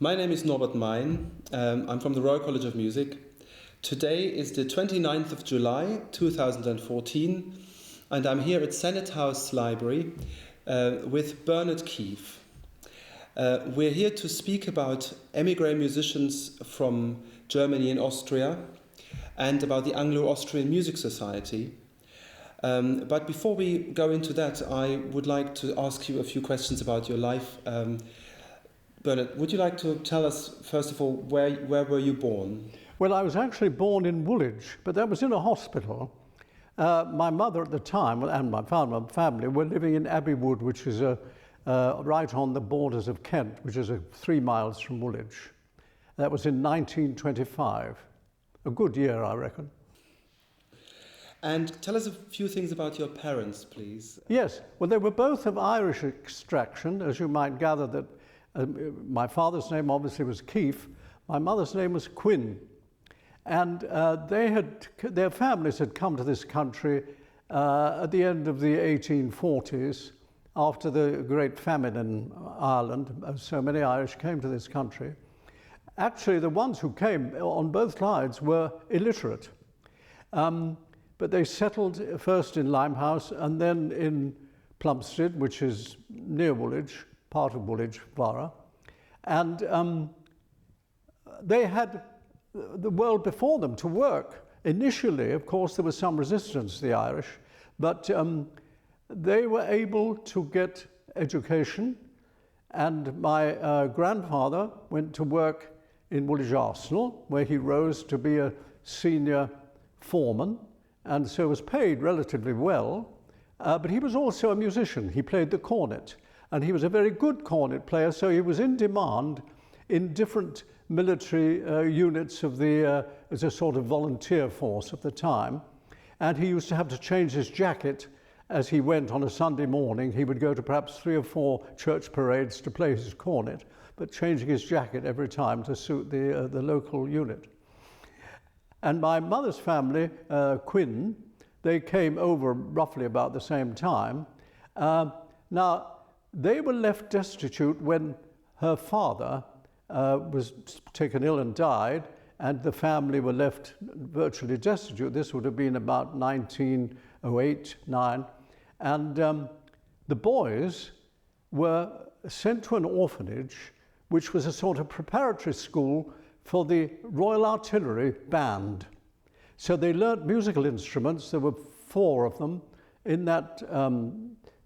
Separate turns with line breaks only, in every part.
My name is Norbert Meyn. I'm from the Royal College of Music. Today is the 29th of July 2014 and I'm here at Senate House Library with Bernard Keefe. We're here to speak about émigré musicians from Germany and Austria and about the Anglo Austrian Music Society. But before we go into that, I would like to ask you a few questions about your life. Bernard, would you like to tell us, first of all, where were you born?
Well, I was actually born in Woolwich, but that was in a hospital. My mother at the time and my family were living in Abbey Wood, which is right on the borders of Kent, which is 3 miles from Woolwich. That was in 1925. A good year, I reckon.
And tell us a few things about your parents, please.
Yes, well, they were both of Irish extraction, as you might gather that my father's name obviously was Keefe, my mother's name was Quinn. And their families had come to this country at the end of the 1840s, after the Great Famine in Ireland. So many Irish came to this country. Actually, the ones who came on both sides were illiterate. But they settled first in Limehouse and then in Plumstead, which is near Woolwich, part of Woolwich Borough. And they had the world before them to work. Initially, of course, there was some resistance to the Irish, but they were able to get education. And my grandfather went to work in Woolwich Arsenal, where he rose to be a senior foreman, and so was paid relatively well. But he was also a musician. He played the cornet, and he was a very good cornet player, so he was in demand in different military units of the, as a sort of volunteer force of the time. And he used to have to change his jacket as he went on a Sunday morning. He would go to perhaps 3 or 4 church parades to play his cornet, but changing his jacket every time to suit the local unit. And my mother's family, Quinn, they came over roughly about the same time. Now, they were left destitute when her father was taken ill and died, and the family were left virtually destitute. This would have been about 1908-9. And the boys were sent to an orphanage, which was a sort of preparatory school for the Royal Artillery Band. So they learnt musical instruments. There were 4 of them in that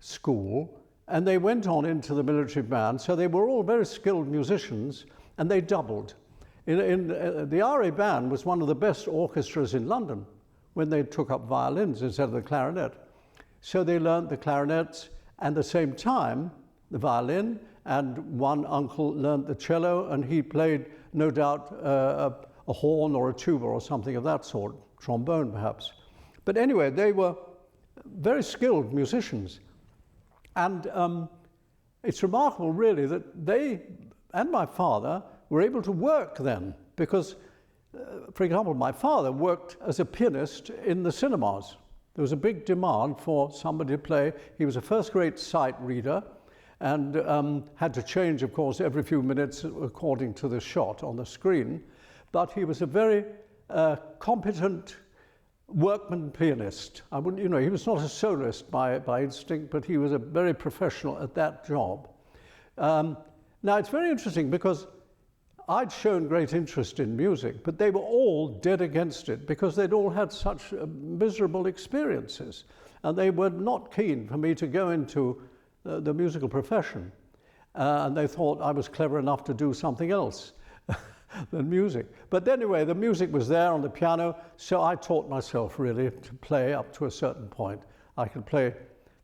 school, and they went on into the military band. So they were all very skilled musicians, and they doubled. The RA Band was one of the best orchestras in London when they took up violins instead of the clarinet. So they learnt the clarinets, and at the same time, the violin, and one uncle learnt the cello, and he played, no doubt, a horn or a tuba or something of that sort, trombone perhaps. But anyway, they were very skilled musicians. And it's remarkable, really, that they and my father were able to work then, because, for example, my father worked as a pianist in the cinemas. There was a big demand for somebody to play. He was a first-rate sight reader and had to change, of course, every few minutes according to the shot on the screen. But he was a very competent workman pianist. I wouldn't, you know, he was not a soloist by instinct, but he was a very professional at that job. Now, it's very interesting because I'd shown great interest in music, but they were all dead against it because they'd all had such miserable experiences, and they were not keen for me to go into the musical profession. And they thought I was clever enough to do something else than music. But anyway, the music was there on the piano, so I taught myself really to play up to a certain point. I could play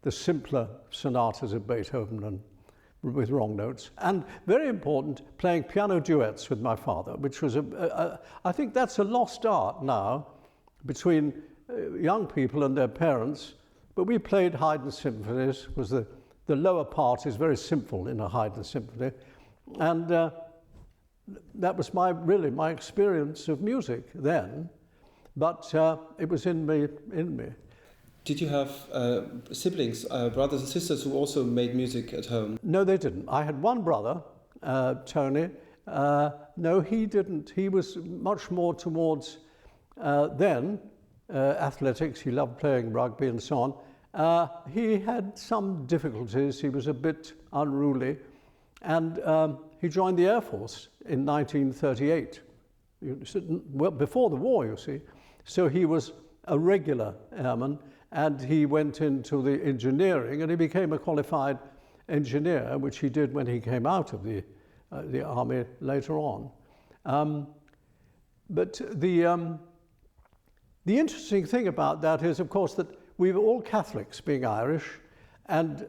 the simpler sonatas of Beethoven and with wrong notes, and very important, playing piano duets with my father, which was I think that's a lost art now between young people and their parents. But we played Haydn symphonies. Was the lower part is very simple in a Haydn symphony, and that was really my experience of music then. But it was in me.
Did you have siblings, brothers and sisters who also made music at home?
No, they didn't. I had one brother, Tony, No, he didn't. He was much more towards athletics. He loved playing rugby and so on. He had some difficulties. He was a bit unruly, and he joined the Air Force in 1938, well, before the war, you see. So he was a regular airman, and he went into the engineering, and he became a qualified engineer, which he did when he came out of the army later on. But the interesting thing about that is, of course, that we were all Catholics, being Irish, and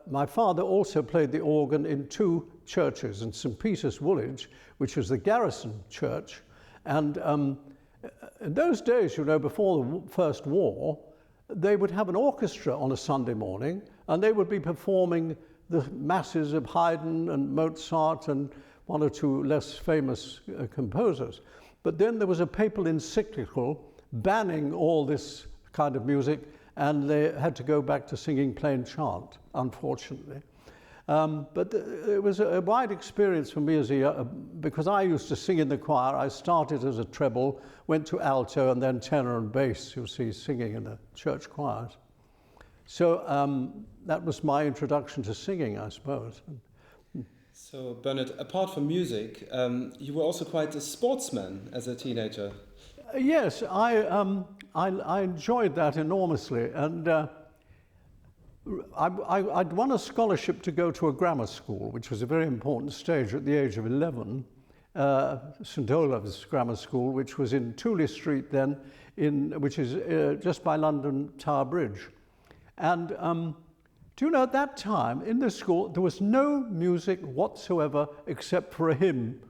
my father also played the organ in two churches, in St. Peter's Woolwich, which was the garrison church. And in those days, you know, before the First War, they would have an orchestra on a Sunday morning, and they would be performing the masses of Haydn and Mozart and one or two less famous composers. But then there was a papal encyclical banning all this kind of music, and they had to go back to singing plain chant, unfortunately. But it was a wide experience for me because I used to sing in the choir. I started as a treble, went to alto, and then tenor and bass, you see, singing in the church choirs. So that was my introduction to singing, I suppose.
So, Bernard, apart from music, you were also quite a sportsman as a teenager.
Yes, I enjoyed that enormously, and I'd won a scholarship to go to a grammar school, which was a very important stage at the age of 11, St. Olave's Grammar School, which was in Tooley Street then, which is just by London Tower Bridge. And do you know, at that time in the school there was no music whatsoever except for a hymn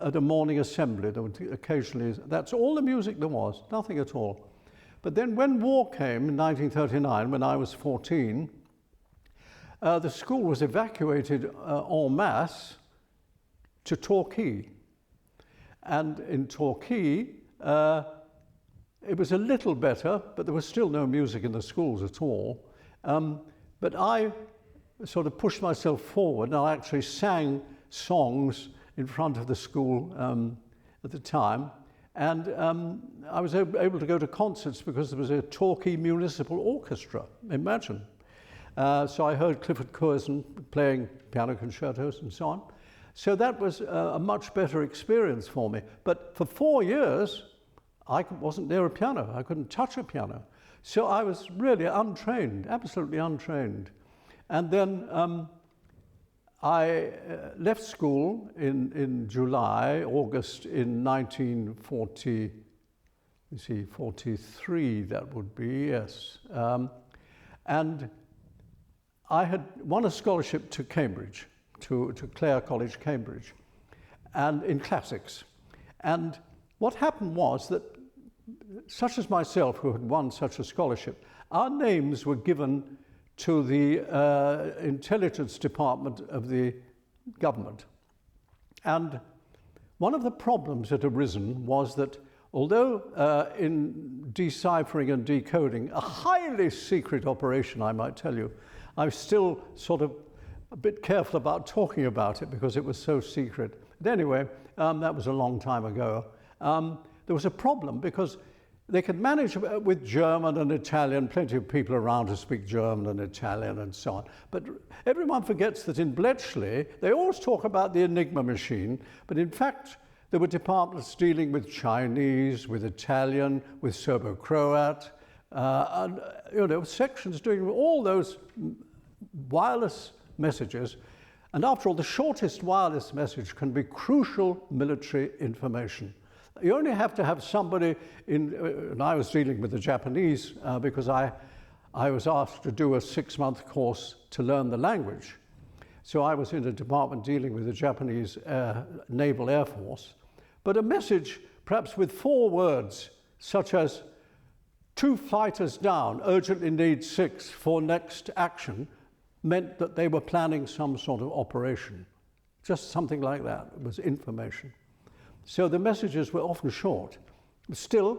at a morning assembly. There would occasionally, that's all the music there was, nothing at all. But then when war came in 1939, when I was 14, the school was evacuated en masse to Torquay. And in Torquay, it was a little better, but there was still no music in the schools at all. But I sort of pushed myself forward, and I actually sang songs in front of the school at the time. And I was able to go to concerts because there was a Torquay Municipal Orchestra, imagine. So I heard Clifford Curzon playing piano concertos and so on. So that was a much better experience for me. But for 4 years, I wasn't near a piano. I couldn't touch a piano. So I was really untrained, absolutely untrained. And then I left school in August in 1943, that would be, yes. And I had won a scholarship to Cambridge, to Clare College, Cambridge, and in classics. And what happened was that, such as myself, who had won such a scholarship, our names were given to the intelligence department of the government. And one of the problems that arisen was that although in deciphering and decoding, a highly secret operation, I might tell you, I'm still sort of a bit careful about talking about it because it was so secret. But anyway, that was a long time ago. There was a problem because they could manage with German and Italian, plenty of people around who speak German and Italian and so on. But everyone forgets that in Bletchley, they always talk about the Enigma machine, but in fact, there were departments dealing with Chinese, with Italian, with Serbo-Croat, and there were sections doing all those wireless messages. And after all, the shortest wireless message can be crucial military information. You only have to have somebody and I was dealing with the Japanese because I was asked to do a 6-month course to learn the language. So I was in a department dealing with the Japanese Naval Air Force. But a message, perhaps with 4 words, such as 2 fighters down, urgently need 6 for next action, meant that they were planning some sort of operation. Just something like that. It was information. So the messages were often short. Still,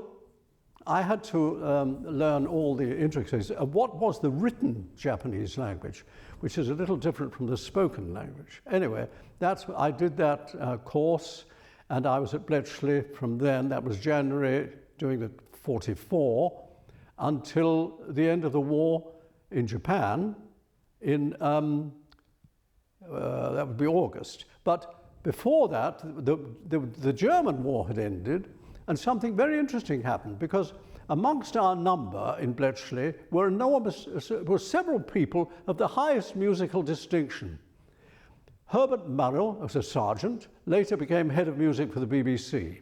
I had to learn all the intricacies of what was the written Japanese language, which is a little different from the spoken language. Anyway, I did that course, and I was at Bletchley from then. That was January during the 44 until the end of the war in Japan in that would be August. But before that, the German war had ended, and something very interesting happened, because amongst our number in Bletchley were several people of the highest musical distinction. Herbert Murrell was a sergeant, later became head of music for the BBC.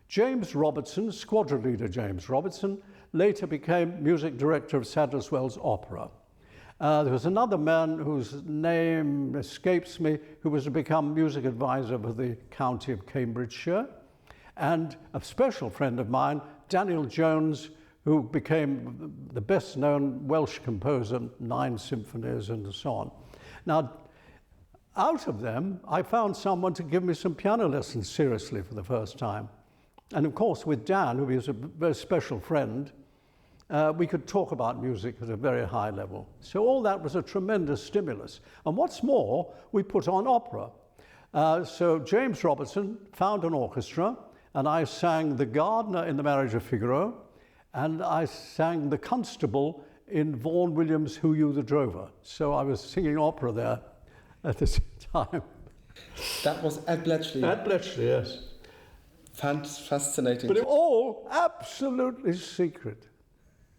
James Robertson, squadron leader James Robertson, later became music director of Sadler's Wells Opera. There was another man whose name escapes me, who was to become music advisor for the county of Cambridgeshire, and a special friend of mine, Daniel Jones, who became the best-known Welsh composer, 9 symphonies and so on. Now, out of them, I found someone to give me some piano lessons seriously for the first time. And of course, with Dan, who was a very special friend, we could talk about music at a very high level. So all that was a tremendous stimulus. And what's more, we put on opera. So James Robertson found an orchestra, and I sang the gardener in The Marriage of Figaro, and I sang the constable in Vaughan Williams' Who You the Drover. So I was singing opera there at the same time.
That was at Bletchley?
At Bletchley, yes.
Fascinating.
But it all absolutely secret.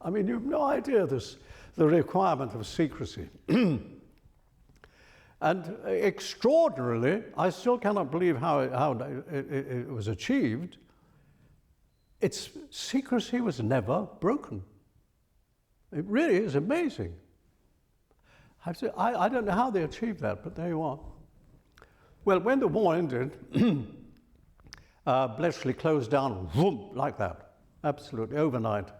I mean, you've no idea the requirement of secrecy. And extraordinarily, I still cannot believe how it was achieved. Its secrecy was never broken. It really is amazing. I don't know how they achieved that, but there you are. Well, when the war ended, Bletchley closed down, whoom, like that, absolutely overnight,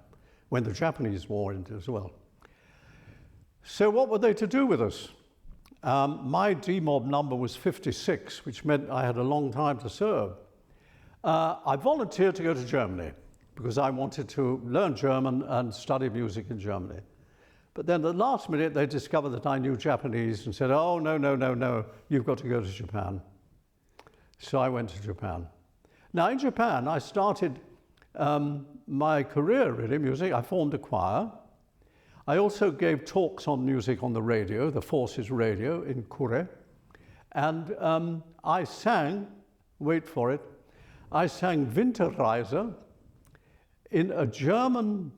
when the Japanese war ended as well. So what were they to do with us? My DMOB number was 56, which meant I had a long time to serve. I volunteered to go to Germany because I wanted to learn German and study music in Germany. But then at the last minute, they discovered that I knew Japanese and said, oh, no, you've got to go to Japan. So I went to Japan. Now, in Japan, I started my career, really, music. I formed a choir. I also gave talks on music on the radio, the Forces Radio in Kure. And I sang, wait for it, I sang Winterreise in a German,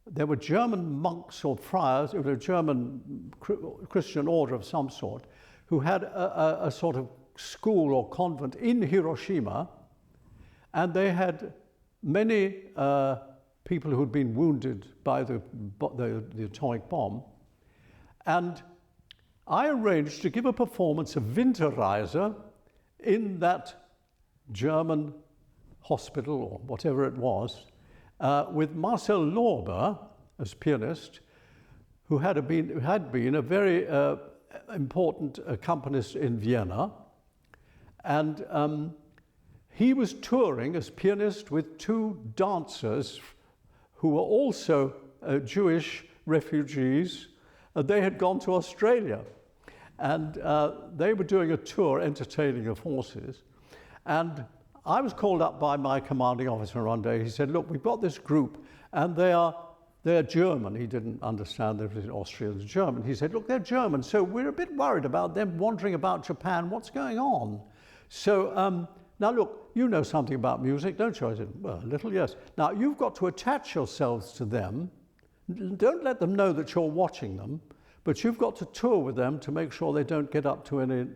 there were German monks or friars, it was a German Christian order of some sort, who had a sort of school or convent in Hiroshima, and they had many people who had been wounded by the atomic bomb. And I arranged to give a performance of Winterreise in that German hospital, or whatever it was, with Marcel Lorber as pianist, who had been a very important accompanist in Vienna. And he was touring as pianist with 2 dancers who were also Jewish refugees. They had gone to Australia, and they were doing a tour entertaining the forces. And I was called up by my commanding officer one day. He said, look, we've got this group, and they're German. He didn't understand that it was Austrian and German. He said, look, they're German, so we're a bit worried about them wandering about Japan. What's going on? So now look, you know something about music, don't you? I said, well, a little, yes. Now, you've got to attach yourselves to them. Don't let them know that you're watching them, but you've got to tour with them to make sure they don't get up to any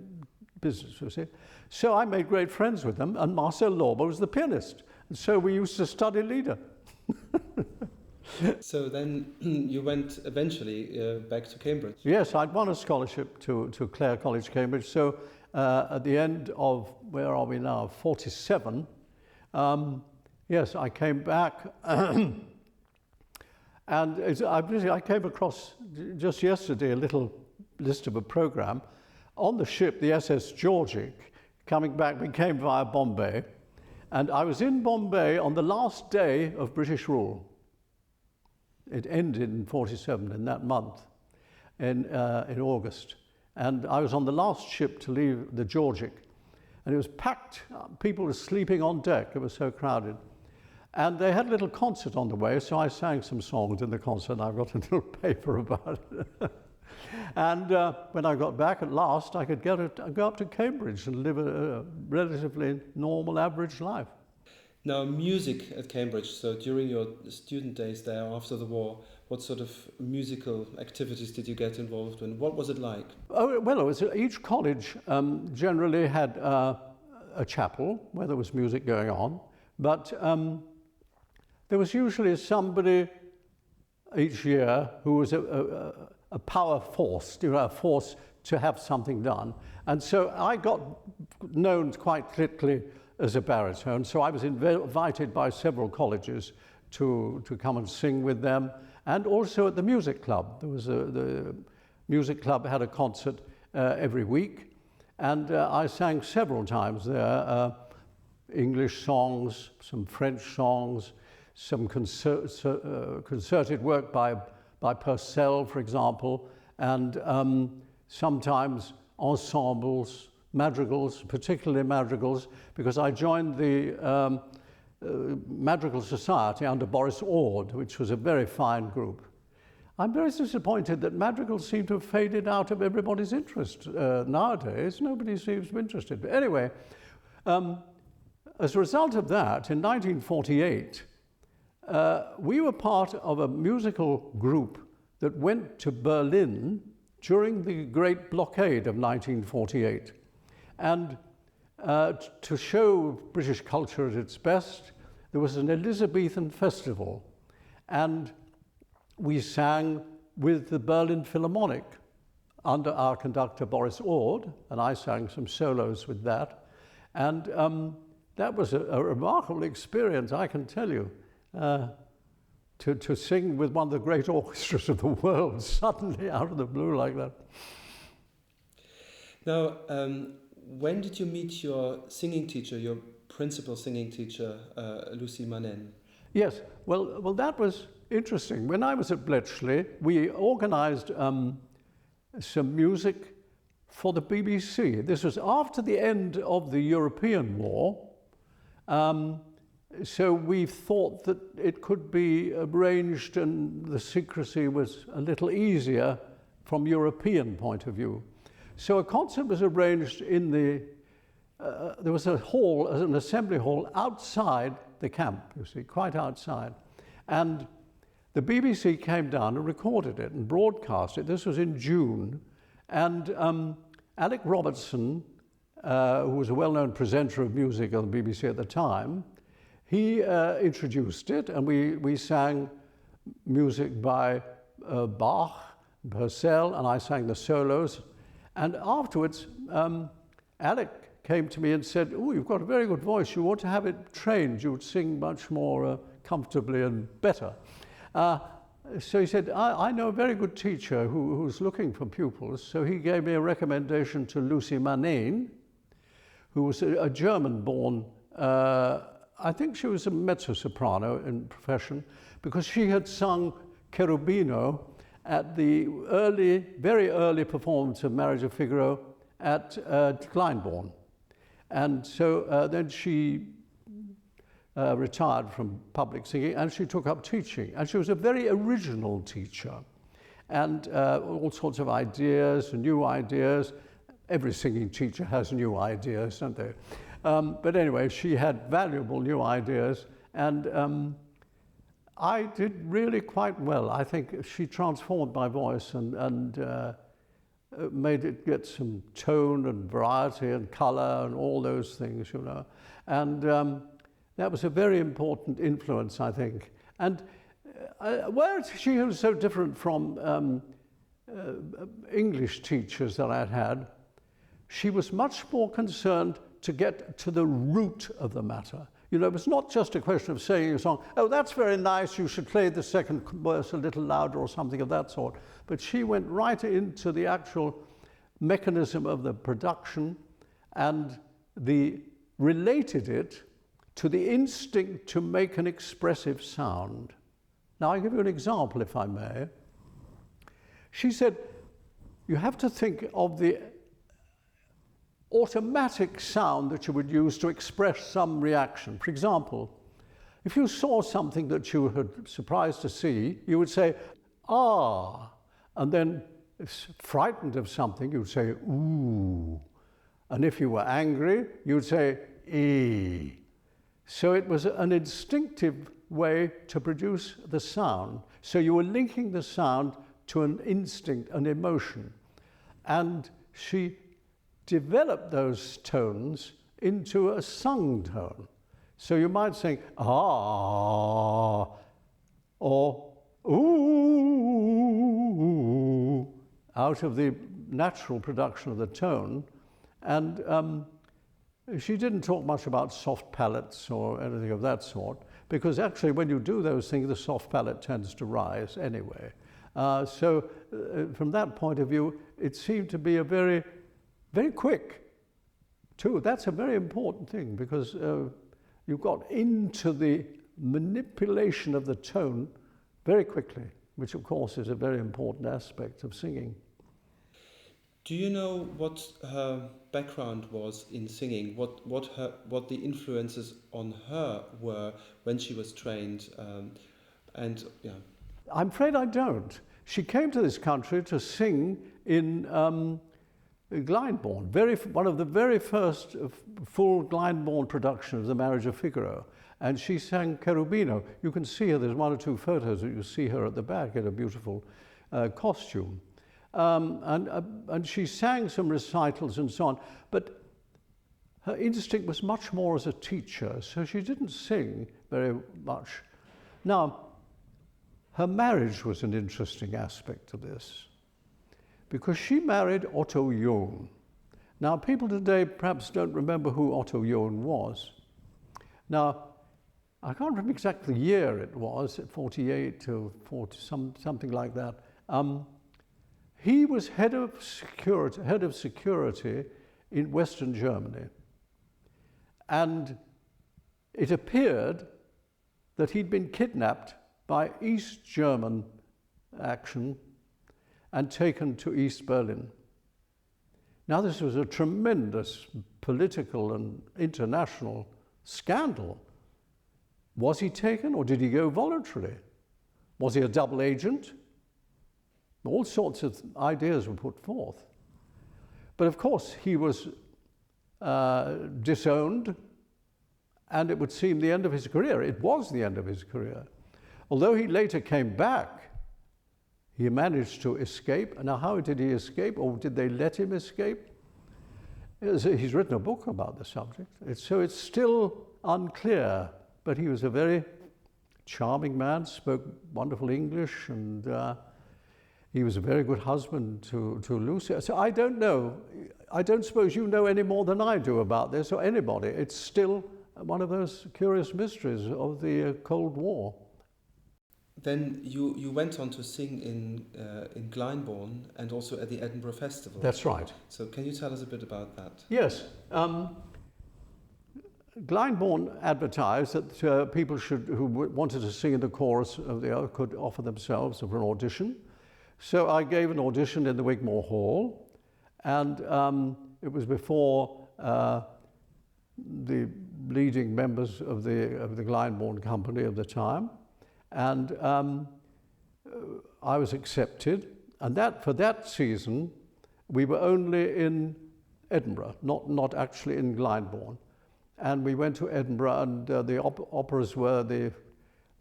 business, you see. So I made great friends with them, and Marcel Lorber was the pianist. And so we used to study lieder.
So then you went eventually back to Cambridge?
Yes, I'd won a scholarship to Clare College, Cambridge. So at the end of, where are we now, 47, yes, I came back. And I came across just yesterday a little list of a program. On the ship, the SS Georgic, coming back, we came via Bombay, And I was in Bombay on the last day of British rule. It ended in 47, in that month, in August. And I was on the last ship to leave the Georgic. And it was packed. People were sleeping on deck. It was so crowded. And they had a little concert on the way, so I sang some songs in the concert. I've got a little paper about it. And when I got back at last, I could go up to Cambridge and live a relatively normal, average life.
Now, music at Cambridge, so during your student days there after the war, what sort of musical activities did you get involved in? What was it like?
Oh, well, it was, each college generally had a chapel where there was music going on, but there was usually somebody each year who was a power force, a force to have something done. And so I got known quite quickly as a baritone, so I was invited by several colleges to come and sing with them, and also at the music club. There was the music club had a concert every week, and I sang several times there, English songs, some French songs, some concerted work by Purcell, for example, and sometimes ensembles, madrigals, particularly madrigals, because I joined the Madrigal Society under Boris Ord, which was a very fine group. I'm very disappointed that madrigals seem to have faded out of everybody's interest nowadays. Nobody seems interested. But anyway, as a result of that, in 1948, we were part of a musical group that went to Berlin during the Great Blockade of 1948. And to show British culture at its best, there was an Elizabethan festival. And we sang with the Berlin Philharmonic under our conductor Boris Ord, and I sang some solos with that. And that was a remarkable experience, I can tell you. To sing with one of the great orchestras of the world suddenly out of the blue like that.
Now, when did you meet your singing teacher, your principal singing teacher, Lucy Manen?
Yes, well, that was interesting. When I was at Bletchley, we organized some music for the BBC. This was after the end of the European War. So we thought that it could be arranged and the secrecy was a little easier from European point of view. So a concert was arranged in there was a hall, an assembly hall outside the camp, you see, quite outside. And the BBC came down and recorded it and broadcast it. This was in June. And Alec Robertson, who was a well-known presenter of music on the BBC at the time, he introduced it, and we sang music by Bach, Purcell, and I sang the solos. And afterwards, Alec came to me and said, "Oh, you've got a very good voice. You ought to have it trained. You would sing much more comfortably and better." So he said, I know a very good teacher who's looking for pupils. So he gave me a recommendation to Lucy Manen, who was a German-born I think she was a mezzo-soprano in profession, because she had sung Cherubino at the very early performance of Marriage of Figaro at Glyndebourne. And so then she retired from public singing and she took up teaching. And she was a very original teacher, and all sorts of ideas, new ideas. Every singing teacher has new ideas, don't they? But anyway, she had valuable new ideas, and I did really quite well. I think she transformed my voice and made it get some tone and variety and color and all those things, you know. And that was a very important influence, I think. And where she was so different from English teachers that I'd had, she was much more concerned to get to the root of the matter. You know, it was not just a question of saying a song, "Oh, that's very nice, you should play the second verse a little louder," or something of that sort. But she went right into the actual mechanism of the production and related it to the instinct to make an expressive sound. Now, I'll give you an example, if I may. She said, you have to think of the automatic sound that you would use to express some reaction. For example, if you saw something that you were surprised to see, you would say, ah, and then if frightened of something, you would say, ooh. And if you were angry, you would say, ee. So it was an instinctive way to produce the sound. So you were linking the sound to an instinct, an emotion. And she developed those tones into a sung tone. So you might sing, ah, or ooh, out of the natural production of the tone. And she didn't talk much about soft palates or anything of that sort, because actually when you do those things, the soft palate tends to rise anyway. So from that point of view, it seemed to be a very, very quick, too. That's a very important thing, because you got into the manipulation of the tone very quickly, which of course is a very important aspect of singing.
Do you know what her background was in singing? What the influences on her were when she was trained?
I'm afraid I don't. She came to this country to sing in Glyndebourne, one of the very first full Glyndebourne productions of The Marriage of Figaro. And she sang Cherubino. You can see her, there's one or two photos that you see her at the back in a beautiful costume. And she sang some recitals and so on, but her instinct was much more as a teacher, so she didn't sing very much. Now, her marriage was an interesting aspect of this, because she married Otto Young. Now, people today perhaps don't remember who Otto Young was. Now, I can't remember exactly the year it was, 48 to 40, something like that. He was head of security in Western Germany. And it appeared that he'd been kidnapped by East German action and taken to East Berlin. Now, this was a tremendous political and international scandal. Was he taken, or did he go voluntarily? Was he a double agent? All sorts of ideas were put forth. But of course, he was disowned, and it would seem the end of his career. It was the end of his career. Although he later came back, he managed to escape. Now, how did he escape, or did they let him escape? He's written a book about the subject. So it's still unclear, but he was a very charming man, spoke wonderful English, and he was a very good husband to Lucy. So I don't know. I don't suppose you know any more than I do about this, or anybody. It's still one of those curious mysteries of the Cold War.
Then you went on to sing in Glyndebourne and also at the Edinburgh Festival.
That's right.
So can you tell us a bit about that?
Yes. Glyndebourne advertised that people who wanted to sing in the chorus of the could offer themselves for an audition. So I gave an audition in the Wigmore Hall, and it was before the leading members of the Glyndebourne company of the time, and I was accepted. And for that season, we were only in Edinburgh, not actually in Glyndebourne. And we went to Edinburgh, and the operas were the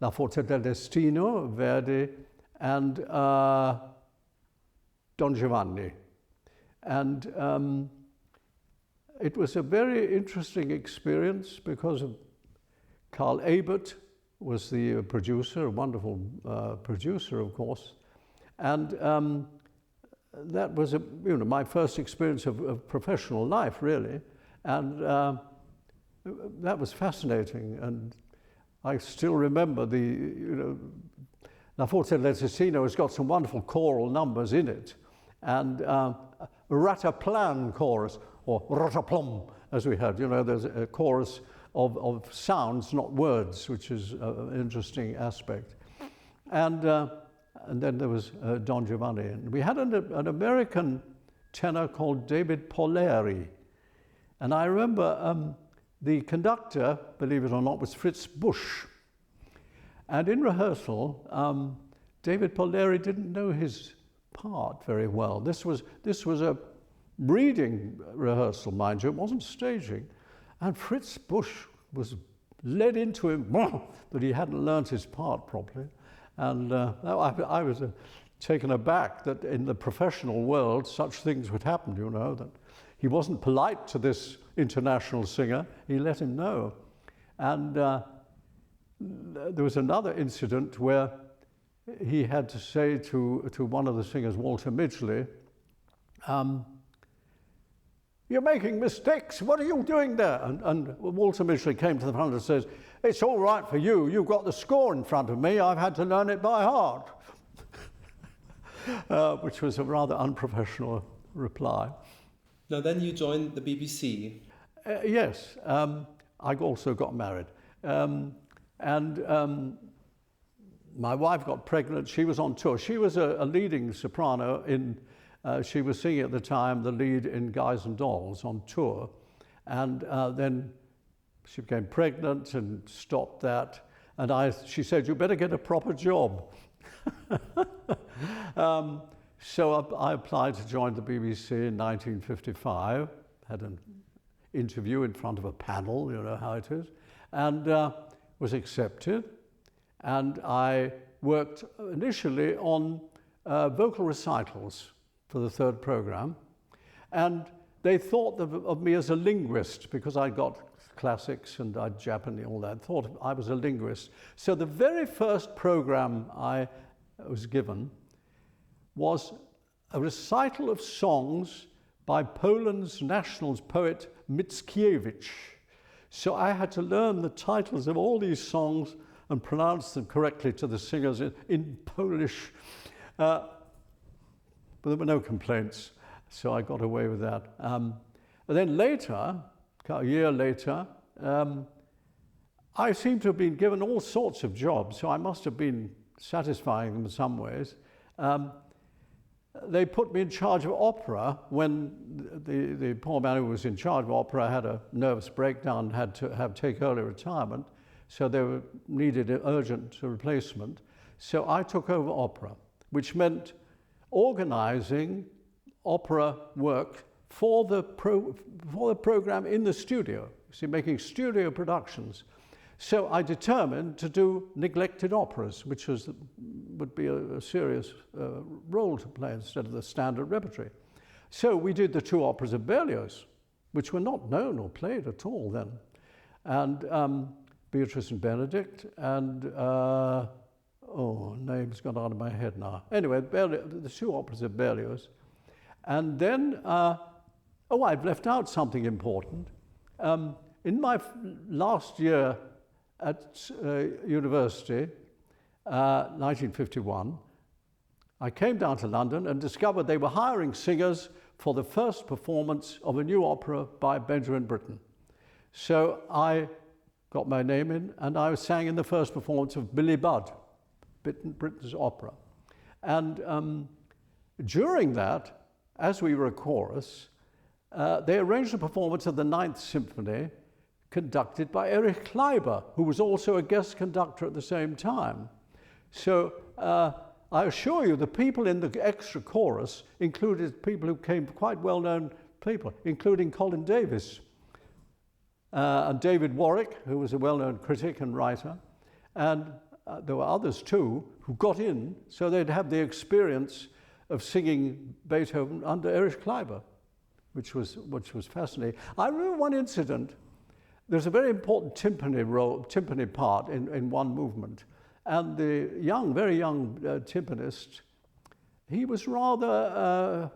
La Forza del Destino, Verdi, and Don Giovanni. And it was a very interesting experience, because Carl Ebert was the producer, a wonderful producer, of course. And that was my first experience of professional life, really. And that was fascinating. And I still remember La Forza del Destino has got some wonderful choral numbers in it. And Rataplan chorus, or Rataplom, as we had. There's a chorus of sounds, not words, which is an interesting aspect. And then there was Don Giovanni. And we had an American tenor called David Polleri. And I remember the conductor, believe it or not, was Fritz Busch. And in rehearsal, David Polleri didn't know his part very well. This was a reading rehearsal, mind you. It wasn't staging. And Fritz Busch was led into him that he hadn't learnt his part properly. And I was taken aback that in the professional world such things would happen, you know, that he wasn't polite to this international singer. He let him know. And there was another incident where he had to say to one of the singers, Walter Midgley, "You're making mistakes. What are you doing there?" And Walter Midgley came to the front and says, "It's all right for you. You've got the score in front of me. I've had to learn it by heart," which was a rather unprofessional reply.
Now then you joined the BBC.
Yes, I also got married. My wife got pregnant. She was on tour. She was a leading soprano in, she was singing at the time the lead in Guys and Dolls on tour. And then she became pregnant and stopped that. And she said, "You better get a proper job." So I applied to join the BBC in 1955, had an interview in front of a panel, you know how it is, and was accepted. And I worked initially on vocal recitals for the third program. And they thought of me as a linguist because I got classics and I'd Japanese, all that, thought I was a linguist. So the very first program I was given was a recital of songs by Poland's national poet Mickiewicz. So I had to learn the titles of all these songs and pronounce them correctly to the singers in Polish. But there were no complaints, so I got away with that. And then later, a year later, I seem to have been given all sorts of jobs, so I must have been satisfying them in some ways. They put me in charge of opera when the poor man who was in charge of opera had a nervous breakdown, had to take early retirement, so they needed an urgent replacement. So I took over opera, which meant organizing opera work for the program in the studio, see, making studio productions. So I determined to do neglected operas, which would be a serious role to play instead of the standard repertory. So we did the two operas of Berlioz, which were not known or played at all then. And Beatrice and Benedict, and name's gone out of my head now. Anyway, the two operas of Berlioz. And then, I've left out something important. In my last year at university, 1951, I came down to London and discovered they were hiring singers for the first performance of a new opera by Benjamin Britten. So I got my name in, and I sang in the first performance of Billy Budd, Britten's opera. And during that, as we were a chorus, they arranged a performance of the Ninth Symphony conducted by Erich Kleiber, who was also a guest conductor at the same time. So I assure you, the people in the extra chorus included people who came quite well-known people, including Colin Davis and David Warwick, who was a well-known critic and writer. And there were others too who got in, so they'd have the experience of singing Beethoven under Erich Kleiber, which was fascinating. I remember one incident. There's a very important timpani part in one movement. And the very young timpanist, he was rather,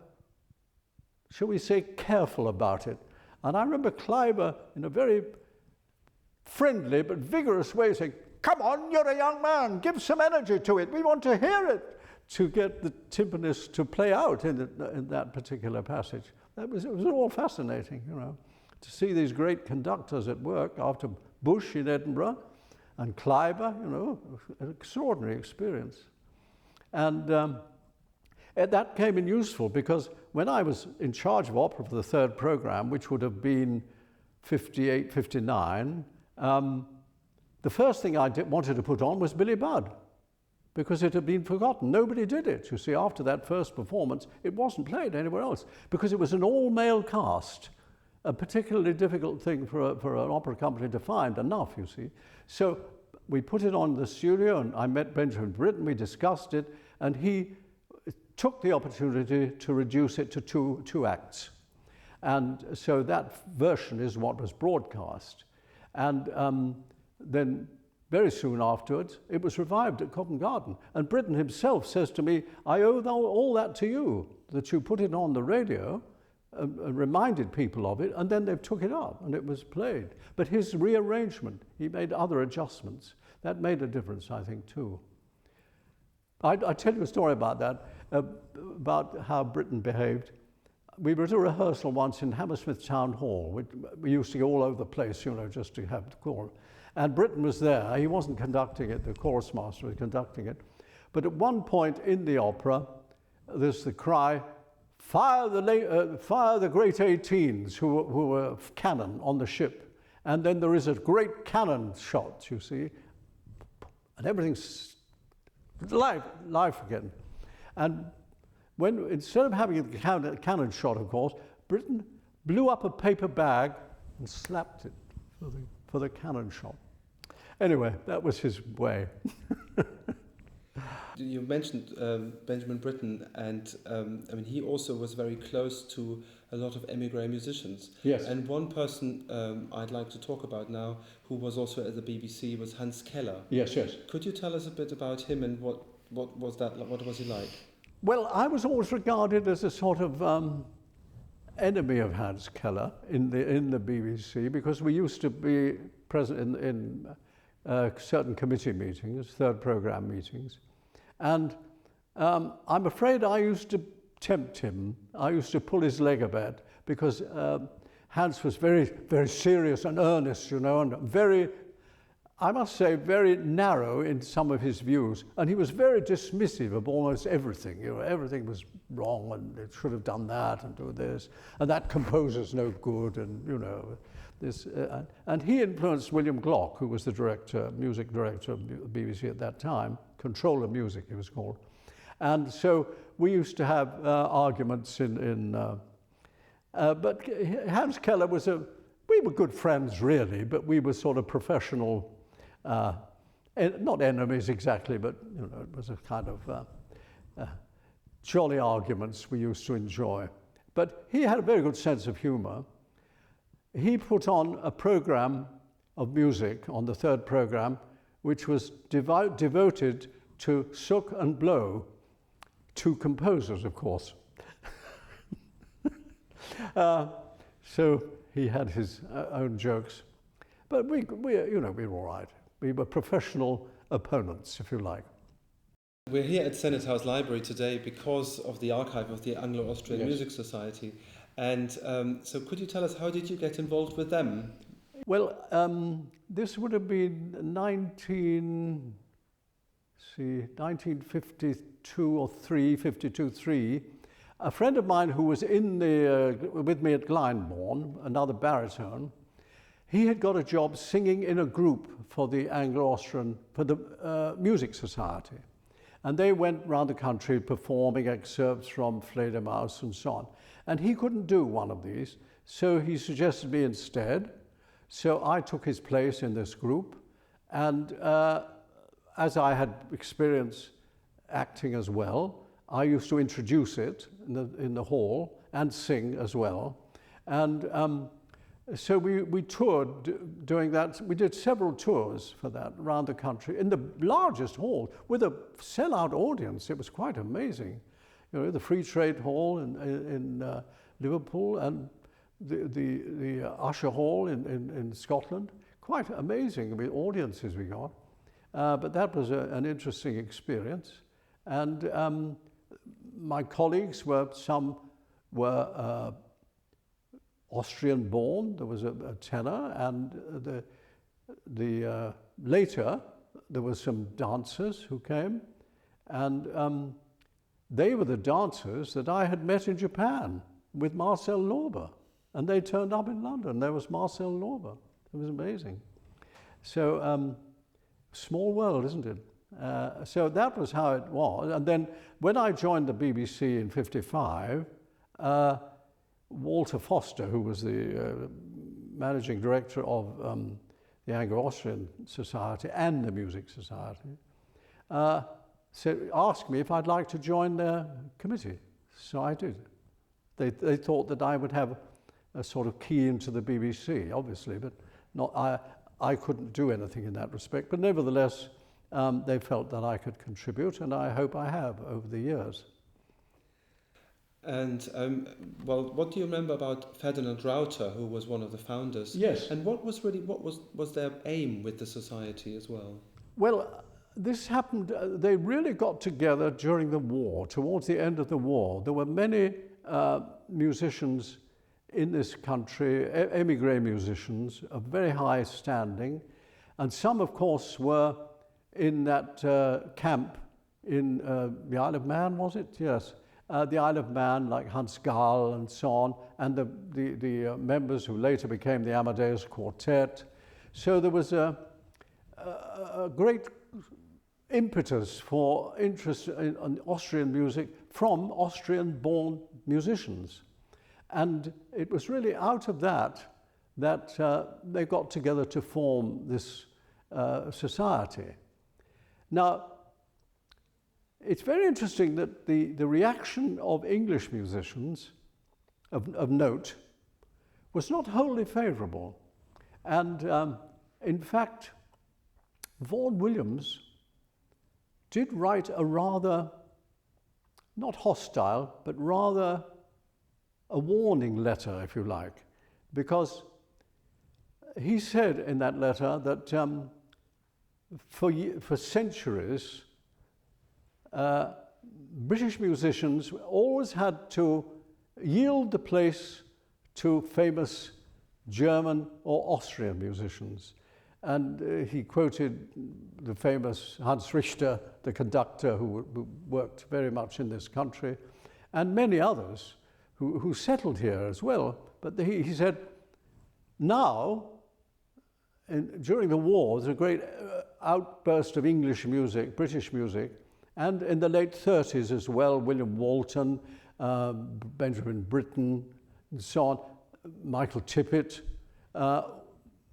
shall we say, careful about it. And I remember Kleiber, in a very friendly but vigorous way, saying, "Come on, you're a young man, give some energy to it. We want to hear it," to get the timpanist to play out in that particular passage. It was all fascinating, you know, to see these great conductors at work after Bush in Edinburgh, and Kleiber, you know, an extraordinary experience. And that came in useful because when I was in charge of opera for the third program, which would have been 58, 59, the first thing I wanted to put on was Billy Budd, because it had been forgotten. Nobody did it. You see, after that first performance, it wasn't played anywhere else because it was an all-male cast, a particularly difficult thing for an opera company to find enough, you see. So we put it on in the studio, and I met Benjamin Britten, we discussed it, and he took the opportunity to reduce it to two acts. And so that version is what was broadcast. And then very soon afterwards, it was revived at Covent Garden. And Britten himself says to me, I owe all that to you, that you put it on the radio, reminded people of it, and then they took it up and it was played. But his rearrangement, he made other adjustments. That made a difference, I think, too. I tell you a story about that, about how Britten behaved. We were at a rehearsal once in Hammersmith Town Hall. We used to go all over the place, you know, just to have the call. And Britten was there. He wasn't conducting it, the chorus master was conducting it. But at one point in the opera, there's the cry, fire the great 18s who were cannon on the ship. And then there is a great cannon shot, you see, and everything's live again. And when, instead of having a cannon shot, of course, Britten blew up a paper bag and slapped it for the cannon shot. Anyway, that was his way.
You mentioned Benjamin Britten, and I mean, he also was very close to a lot of émigré musicians.
Yes.
And one person I'd like to talk about now, who was also at the BBC, was Hans Keller.
Yes, yes.
Could you tell us a bit about him and what was that? What was he like?
Well, I was always regarded as a sort of enemy of Hans Keller in the BBC, because we used to be present in certain committee meetings, third program meetings, and I'm afraid I used to tempt him. I used to pull his leg a bit because Hans was very, very serious and earnest, you know, and very, I must say, very narrow in some of his views, and he was very dismissive of almost everything. You know, everything was wrong, and it should have done that and do this, and that composer's no good, and you know, this. And he influenced William Glock, who was the director, music director of the BBC at that time, Control of Music, it was called, and so we used to have arguments but Hans Keller was we were good friends really, but we were sort of professional. Not enemies exactly, but you know, it was a kind of jolly arguments we used to enjoy. But he had a very good sense of humor. He put on a program of music on the third program, which was devoted to Suk and Blow, two composers, of course. So he had his own jokes, but we were all right. We were professional opponents, if you like.
We're here at Senate House Library today because of the archive of the Anglo Austrian Music Society. And so could you tell us, how did you get involved with them?
Well, this would have been 1952 or 3. A friend of mine who was with me at Glyndebourne, another baritone, he had got a job singing in a group for the Anglo Austrian, for the Music Society. And they went around the country performing excerpts from Fledermaus and so on. And he couldn't do one of these, so he suggested me instead. So I took his place in this group, and as I had experience acting as well, I used to introduce it in the hall and sing as well. And so we toured doing that. We did several tours for that around the country in the largest hall with a sellout audience. It was quite amazing. You know, the Free Trade Hall in Liverpool and the Usher Hall in Scotland. Quite amazing the audiences we got. But that was an interesting experience. And my colleagues some were Austrian born. There was a tenor, and later there were some dancers who came, and they were the dancers that I had met in Japan with Marcel Lorber, and they turned up in London. There was Marcel Lorber. It was amazing. So small world, isn't it? So that was how it was. And then when I joined the BBC in '55, Walter Foster, who was the managing director of the Anglo Austrian Society and the Music Society, asked me if I'd like to join their committee. So I did. They thought that I would have a sort of key into the BBC, obviously, but I couldn't do anything in that respect. But nevertheless, they felt that I could contribute, and I hope I have over the years.
And well, what do you remember about Ferdinand Rauter, who was one of the founders?
Yes.
And what was their aim with the society as well?
Well, this happened. They really got together during the war. Towards the end of the war, there were many musicians in this country, émigré musicians of very high standing, and some, of course, were in that camp in the Isle of Man, was it? Yes. The Isle of Man, like Hans Gall and so on, and the members who later became the Amadeus Quartet. So there was a great impetus for interest in Austrian music from Austrian-born musicians. And it was really out of that they got together to form this society. Now, it's very interesting that the reaction of English musicians of note was not wholly favourable. And in fact, Vaughan Williams did write a rather, not hostile, but rather a warning letter, if you like, because he said in that letter that for centuries, British musicians always had to yield the place to famous German or Austrian musicians. And he quoted the famous Hans Richter, the conductor who worked very much in this country, and many others who settled here as well. But he said, now, during the war, there's a great outburst of English music, British music, and in the late 30s as well, William Walton, Benjamin Britten, and so on, Michael Tippett.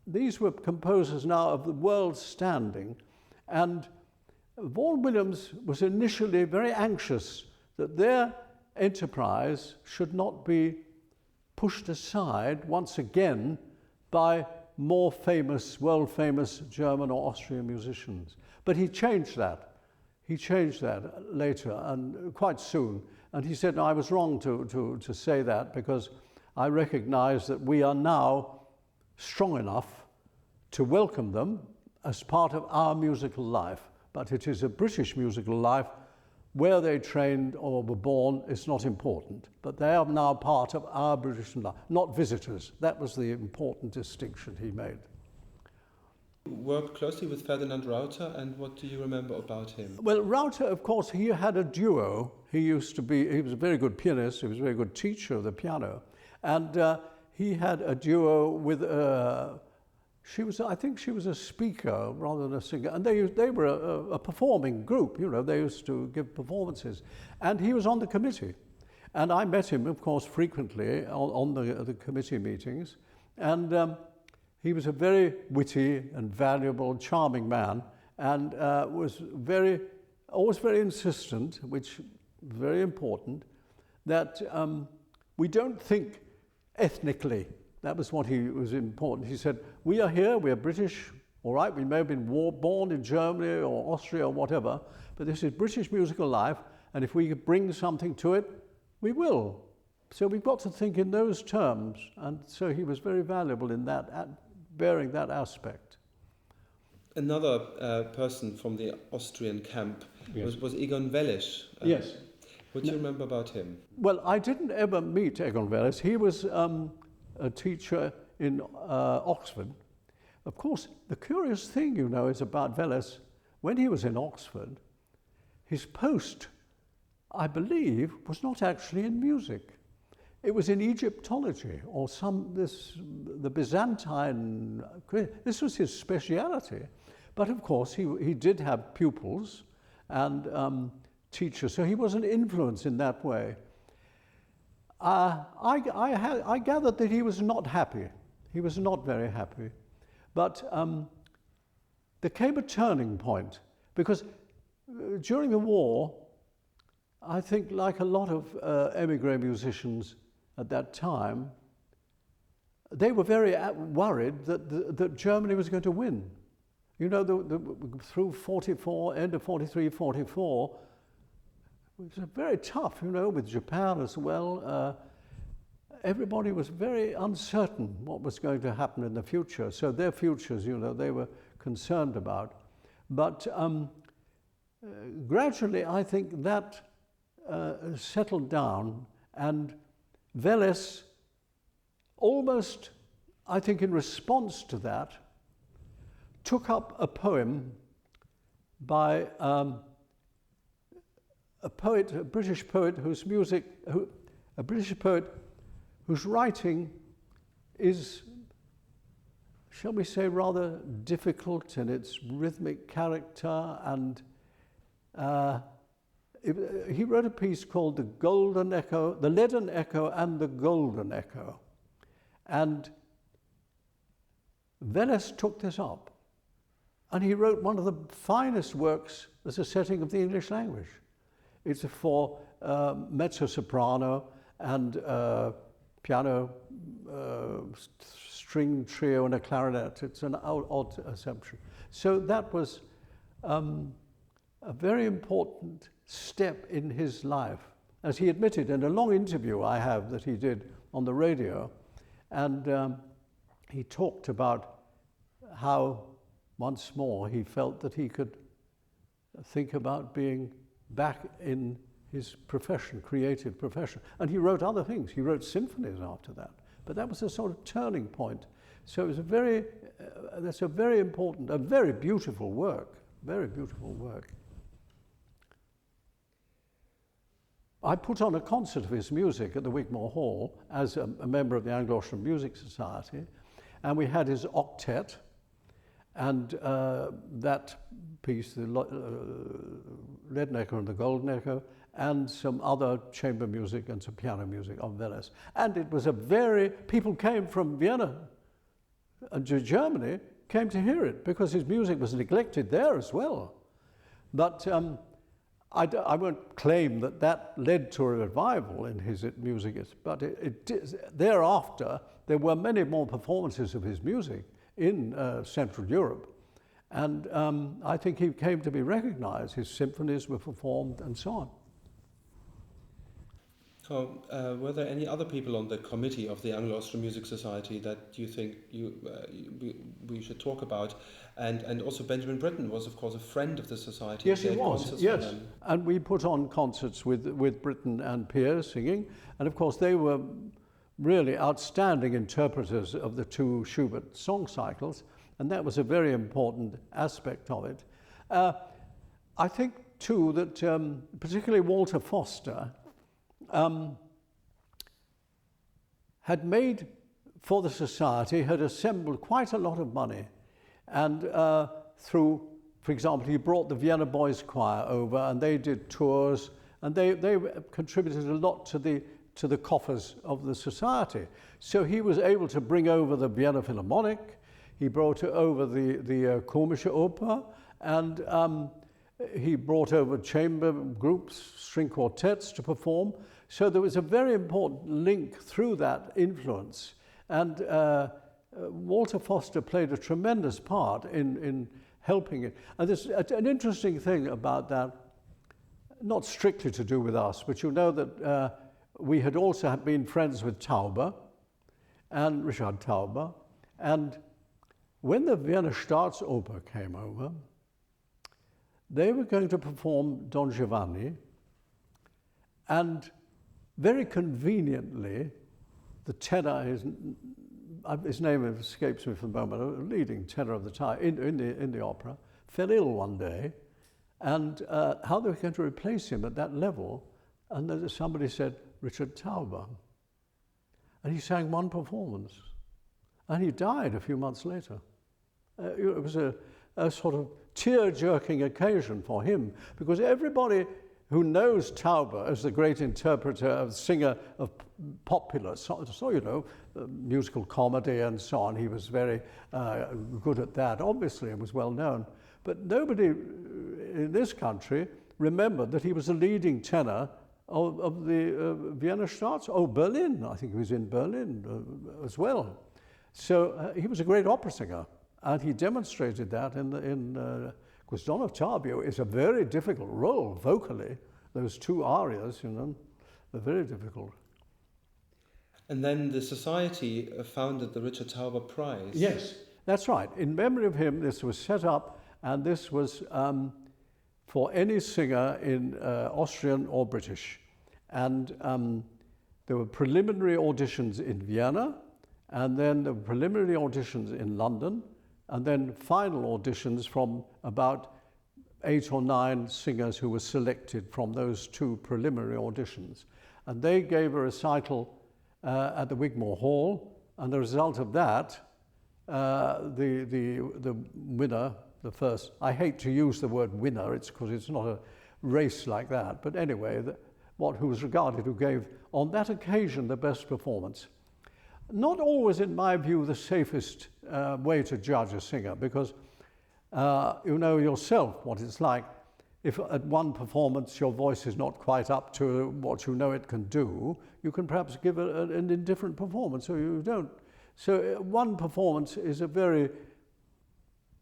These were composers now of the world's standing, and Vaughan Williams was initially very anxious that their enterprise should not be pushed aside once again by more famous, world-famous German or Austrian musicians. But he changed that. He changed that later, and quite soon. And he said, no, I was wrong to say that, because I recognize that we are now strong enough to welcome them as part of our musical life. But it is a British musical life. Where they trained or were born is not important, but they are now part of our British life, not visitors. That was the important distinction he made.
You worked closely with Ferdinand Rauter, and what do you remember about him?
Well, Rauter, of course, he had a duo. He was a very good pianist, he was a very good teacher of the piano, and he had a duo with I think she was a speaker rather than a singer, and they were a performing group, you know, they used to give performances. And he was on the committee. And I met him, of course, frequently on the committee meetings. And he was a very witty and valuable, charming man, and was always very insistent, which was very important, that we don't think ethnically. That was what was important. He said, we are here, we are British, all right, we may have been born in Germany or Austria or whatever, but this is British musical life, and if we could bring something to it, we will. So we've got to think in those terms, and so he was very valuable in that, bearing that aspect.
Another person from the Austrian camp was Egon Veles.
Yes.
What do you remember about him?
Well, I didn't ever meet Egon Veles. He was a teacher in Oxford, Of course, the curious thing, you know, is about Veles, when he was in Oxford, his post, I believe, was not actually in music. It was in Egyptology or the Byzantine, this was his speciality. But of course, he did have pupils and teachers, so he was an influence in that way. I gathered that he was not happy. He was not very happy. But there came a turning point, because during the war, I think, like a lot of émigré musicians at that time, they were very worried that Germany was going to win. You know, through 44, end of 43, 44, it was very tough, you know, with Japan as well. Everybody was very uncertain what was going to happen in the future. So their futures, you know, they were concerned about. But gradually, I think that settled down, and Veles almost, I think in response to that, took up a poem by a British poet whose writing is, shall we say, rather difficult in its rhythmic character, and he wrote a piece called The Golden Echo, The Leaden Echo and the Golden Echo. And Veles took this up, and he wrote one of the finest works as a setting of the English language. It's for mezzo-soprano and piano, string trio and a clarinet. It's an odd assumption. So that was a very important step in his life, as he admitted in a long interview I have that he did on the radio. And he talked about how, once more, he felt that he could think about being back in his profession, creative profession. And he wrote other things. He wrote symphonies after that. But that was a sort of turning point. So it was that's a very important, a very beautiful work, very beautiful work. I put on a concert of his music at the Wigmore Hall as a member of the Anglo Austrian Music Society, and we had his octet, and that piece, the Leaden Echo and the Golden Echo, and some other chamber music and some piano music of Veles. And it was people came from Vienna and Germany, came to hear it, because his music was neglected there as well. But I won't claim that led to a revival in his music, but thereafter there were many more performances of his music in Central Europe, and I think he came to be recognized. His symphonies were performed and so on.
So, were there any other people on the committee of the Anglo Austrian Music Society that you think we should talk about? And also Benjamin Britten was, of course, a friend of the society.
Yes, he was. Yes, and we put on concerts with Britten and Pierre singing, and of course they were really outstanding interpreters of the two Schubert song cycles, and that was a very important aspect of it. I think too that particularly Walter Foster had made for the society, had assembled quite a lot of money, and through, for example, he brought the Vienna Boys Choir over, and they did tours, and they contributed a lot to the coffers of the society. So he was able to bring over the Vienna Philharmonic, he brought over the Komische Oper, and he brought over chamber groups, string quartets to perform. So there was a very important link through that influence. And Walter Foster played a tremendous part in helping it. And there's an interesting thing about that, not strictly to do with us, but you know that we had also been friends with Tauber, and Richard Tauber. And when the Vienna Staatsoper came over, they were going to perform Don Giovanni, and very conveniently, the tenor is his name escapes me for the moment, a leading tenor of the time in the opera, fell ill one day, and how they were going to replace him at that level, and then somebody said, Richard Tauber. And he sang one performance, and he died a few months later. It was a sort of tear-jerking occasion for him, because everybody who knows Tauber as the great interpreter, singer of popular, so you know, musical comedy and so on, he was very good at that, obviously, and was well known. But nobody in this country remembered that he was a leading tenor of the Vienna Staats, Berlin. I think he was in Berlin as well. So he was a great opera singer, and he demonstrated that because Don Ottavio is a very difficult role vocally. Those two arias, you know, are very difficult.
And then the society founded the Richard Tauber Prize.
Yes, that's right. In memory of him, this was set up, and this was for any singer in Austrian or British. And there were preliminary auditions in Vienna, and then there were preliminary auditions in London, and then final auditions from about 8 or 9 singers who were selected from those 2 preliminary auditions. And they gave a recital at the Wigmore Hall, and the result of that, the winner, the first, I hate to use the word winner, it's because it's not a race like that, but anyway, who was regarded, who gave on that occasion the best performance. Not always, in my view, the safest way to judge a singer, because you know yourself what it's like. If at one performance your voice is not quite up to what you know it can do, you can perhaps give an indifferent performance, or you don't. So one performance is a very,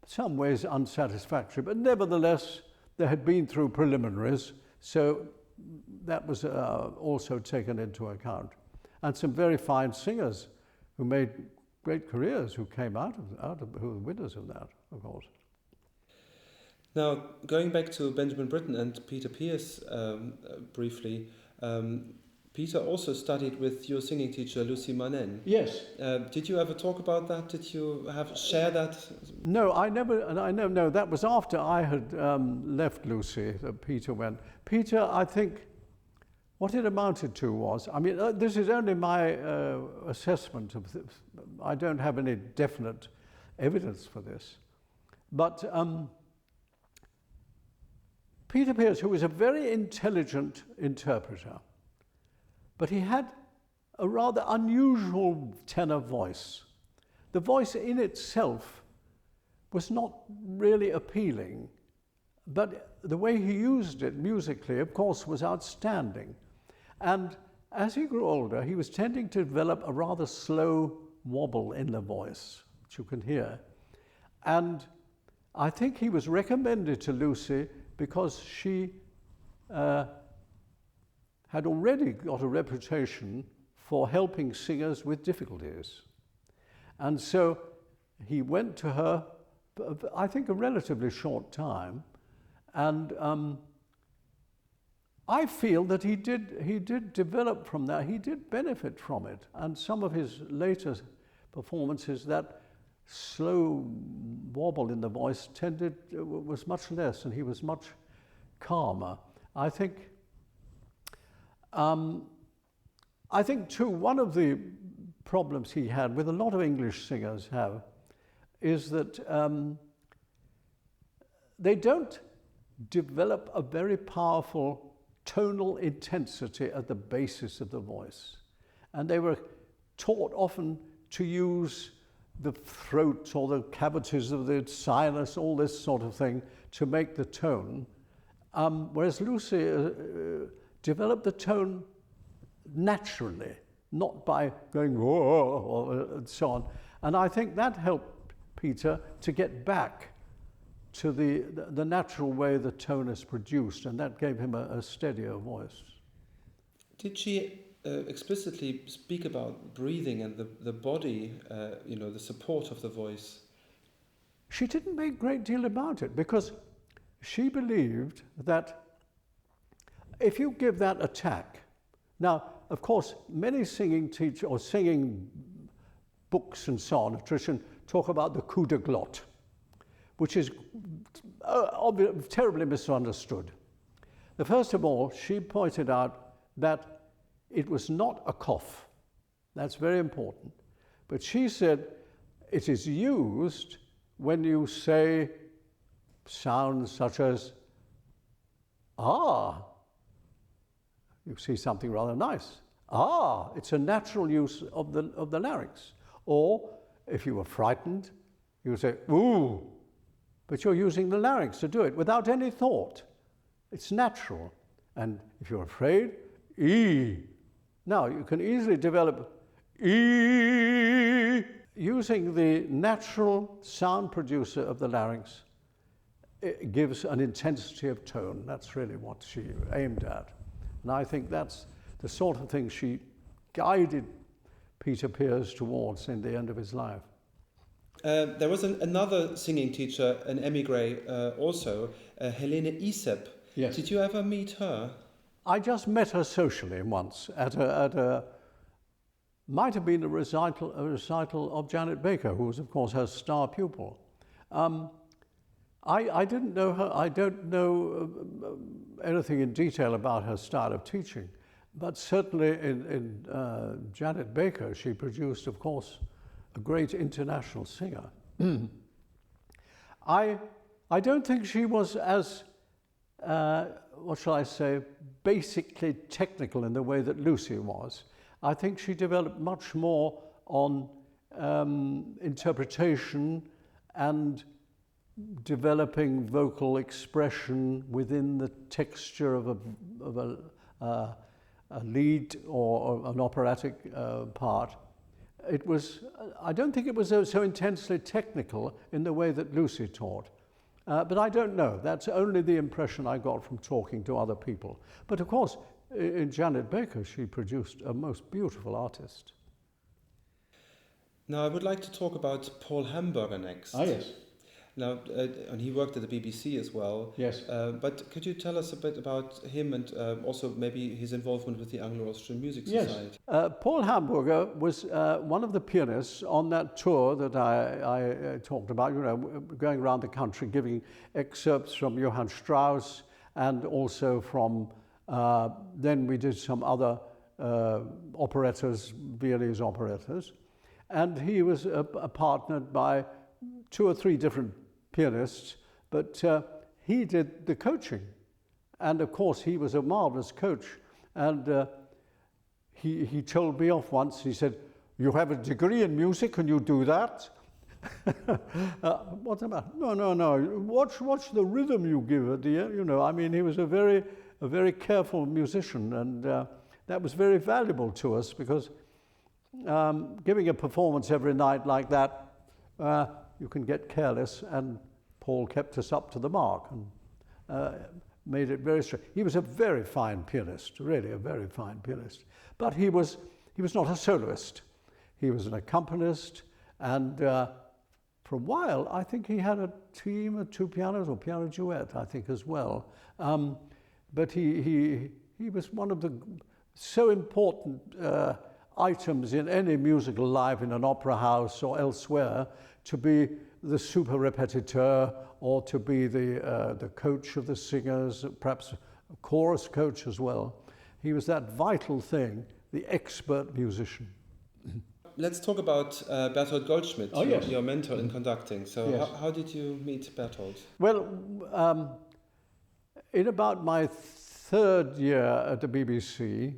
some ways unsatisfactory, but nevertheless, they had been through preliminaries, so that was also taken into account. And some very fine singers who made great careers who came out of who were winners of that, of course.
Now, going back to Benjamin Britten and Peter Pearce briefly, Peter also studied with your singing teacher, Lucy Manen.
Yes.
Did you ever talk about that? Did you share that?
No, I never, and I know, no, that was after I had left Lucy that Peter went. Peter, I think, what it amounted to was, I mean, this is only my assessment of this. I don't have any definite evidence for this. But Peter Pearce, who was a very intelligent interpreter, but he had a rather unusual tenor voice. The voice in itself was not really appealing, but the way he used it musically, of course, was outstanding. And as he grew older, he was tending to develop a rather slow wobble in the voice, which you can hear. And I think he was recommended to Lucy because she had already got a reputation for helping singers with difficulties. And so he went to her, I think a relatively short time, and I feel that he did develop from that, he did benefit from it. And some of his later performances, that slow wobble in the voice was much less, and he was much calmer. I think too, one of the problems he had, with a lot of English singers have, is that they don't develop a very powerful tonal intensity at the basis of the voice. And they were taught often to use the throat or the cavities of the sinus, all this sort of thing, to make the tone. Whereas Lucy developed the tone naturally, not by going whoa and so on. And I think that helped Peter to get back to the natural way the tone is produced, and that gave him a steadier voice.
Did she explicitly speak about breathing and the body, the support of the voice?
She didn't make a great deal about it, because she believed that if you give that attack, now, of course, many singing teachers or singing books and so on, tradition, talk about the coup de glotte, which is terribly misunderstood. The first of all, she pointed out that it was not a cough. That's very important. But she said it is used when you say sounds such as, ah, you see something rather nice. Ah, it's a natural use of the larynx. Or if you were frightened, you would say, ooh, but you're using the larynx to do it without any thought. It's natural. And if you're afraid, ee. Now, you can easily develop ee. Using the natural sound producer of the larynx, it gives an intensity of tone. That's really what she aimed at. And I think that's the sort of thing she guided Peter Pears towards in the end of his life.
There was another singing teacher, an émigré also, Helene Isep.
Yes.
Did you ever meet her?
I just met her socially once at a might have been a recital of Janet Baker, who was, of course, her star pupil. I didn't know her. I don't know anything in detail about her style of teaching, but certainly in Janet Baker, she produced, of course, a great international singer. I don't think she was as, what shall I say, basically technical in the way that Lucy was. I think she developed much more on interpretation and developing vocal expression within the texture of a lead or an operatic part. It was, I don't think it was so intensely technical in the way that Lucy taught. But I don't know. That's only the impression I got from talking to other people. But of course, in Janet Baker, she produced a most beautiful artist.
Now, I would like to talk about Paul Hamburger next.
Ah, yes.
Now, and he worked at the BBC as well.
Yes.
But could you tell us a bit about him and also maybe his involvement with the Anglo Austrian Music Society?
Yes. Paul Hamburger was one of the pianists on that tour that I talked about, you know, going around the country giving excerpts from Johann Strauss and also from, then we did some other operettas, Viennese operettas. And he was partnered by 2 or 3 different pianists, but he did the coaching. And of course, he was a marvelous coach. And he told me off once, he said, "You have a degree in music, can you do that?" What's about? No. Watch the rhythm you give at the end. You know, I mean, he was a very careful musician, and that was very valuable to us because giving a performance every night like that, you can get careless, and Paul kept us up to the mark and made it very straight. He was a very fine pianist, really a very fine pianist. But he was not a soloist. He was an accompanist, and for a while, I think he had a team of 2 pianos or piano duet, I think, as well. But he was one of the so important items in any musical life in an opera house or elsewhere, to be the super repetiteur or to be the coach of the singers, perhaps a chorus coach as well. He was that vital thing, the expert musician.
Let's talk about Berthold Goldschmidt, your mentor in conducting. So
Yes.
how did you meet Berthold?
Well, in about my 3rd year at the BBC,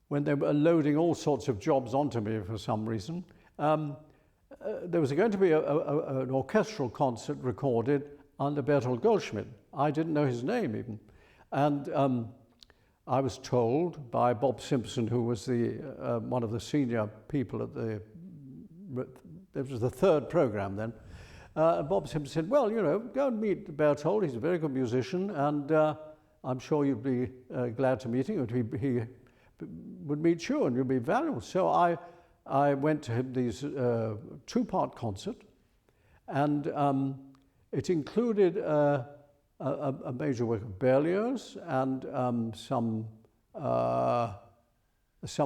when they were loading all sorts of jobs onto me for some reason, there was going to be an orchestral concert recorded under Berthold Goldschmidt. I didn't know his name even. And I was told by Bob Simpson, who was one of the senior people at it was the 3rd program then. Bob Simpson said, well, you know, go and meet Berthold. He's a very good musician, and I'm sure you'd be glad to meet him. He would meet you and you'd be valuable. So I went to these 2-part concert, and it included a major work of Berlioz and some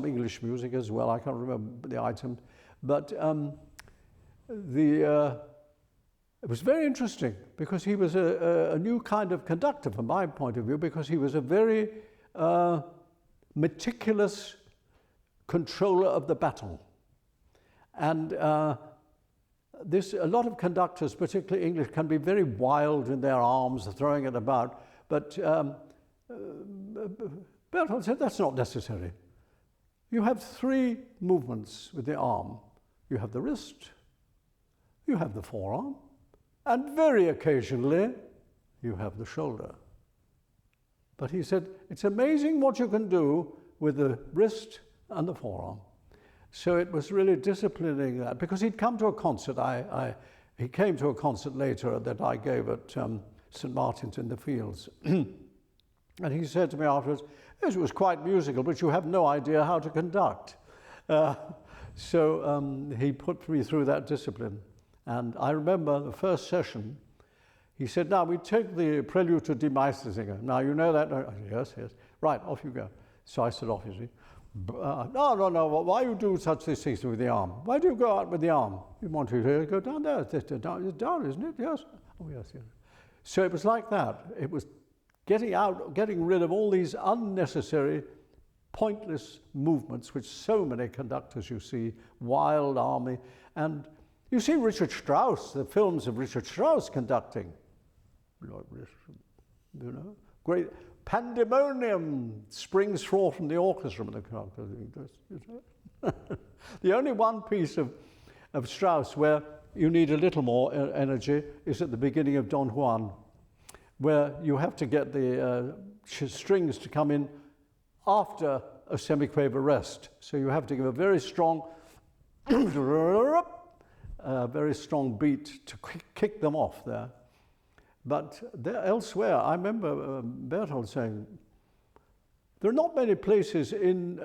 English music as well. I can't remember the item, But it was very interesting because he was a new kind of conductor from my point of view, because he was a very meticulous controller of the baton. And a lot of conductors, particularly English, can be very wild in their arms, throwing it about. But Berthold said that's not necessary. You have three movements with the arm. You have the wrist, you have the forearm, and very occasionally you have the shoulder. But he said, it's amazing what you can do with the wrist and the forearm. So it was really disciplining that, because he'd come to a concert. He came to a concert later that I gave at St. Martin's in the Fields. And he said to me afterwards, yes, it was quite musical, but you have no idea how to conduct. So he put me through that discipline. And I remember the first session, he said, now we take the prelude to Die Meistersinger. Now you know that? Yes, yes. Right, off you go. So I said, off you see. No, why you do such these things with the arm? Why do you go out with the arm? You want to go down there. It's down, isn't it? Yes. Oh, yes, yes. So it was like that. It was getting rid of all these unnecessary, pointless movements, which so many conductors you see, wild army. And you see Richard Strauss, the films of Richard Strauss conducting. You know, great pandemonium springs forth from the orchestra. The only one piece of Strauss where you need a little more energy is at the beginning of Don Juan, where you have to get the strings to come in after a semiquaver rest. So you have to give a very strong beat to kick them off there. But elsewhere, I remember Berthold saying, there are not many places in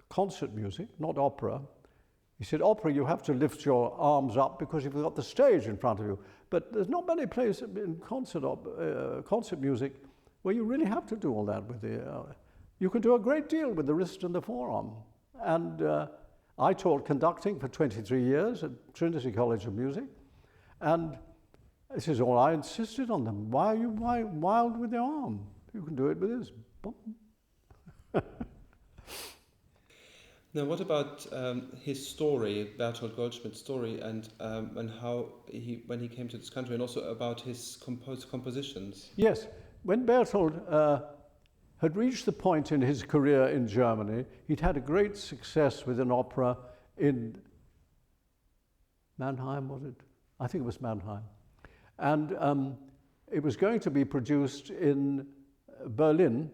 concert music, not opera. He said, opera, you have to lift your arms up because you've got the stage in front of you. But there's not many places in concert music where you really have to do all that with the... you can do a great deal with the wrist and the forearm. And I taught conducting for 23 years at Trinity College of Music. And this is all I insisted on them. Why are you wild with the arm? You can do it with this.
Now, what about his story, Berthold Goldschmidt's story, and how when he came to this country, and also about his compositions?
Yes, when Berthold had reached the point in his career in Germany, he'd had a great success with an opera in Mannheim, was it? I think it was Mannheim. And it was going to be produced in Berlin,